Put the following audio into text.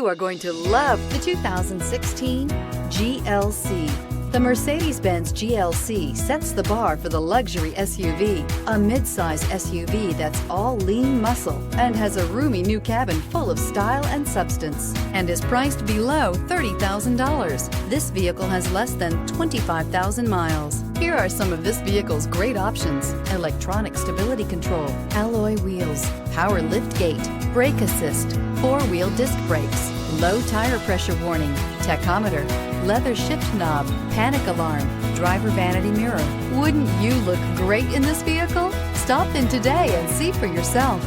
You are going to love the 2016 GLC. The Mercedes-Benz GLC sets the bar for the luxury SUV, a midsize SUV that's all lean muscle and has a roomy new cabin full of style and substance and is priced below $30,000. This vehicle has less than 25,000 miles. Here are some of this vehicle's great options: electronic stability control, alloy wheels, power lift gate, brake assist, 4-wheel disc brakes, low tire pressure warning, tachometer, leather shift knob, panic alarm, driver vanity mirror. Wouldn't you look great in this vehicle? Stop in today and see for yourself.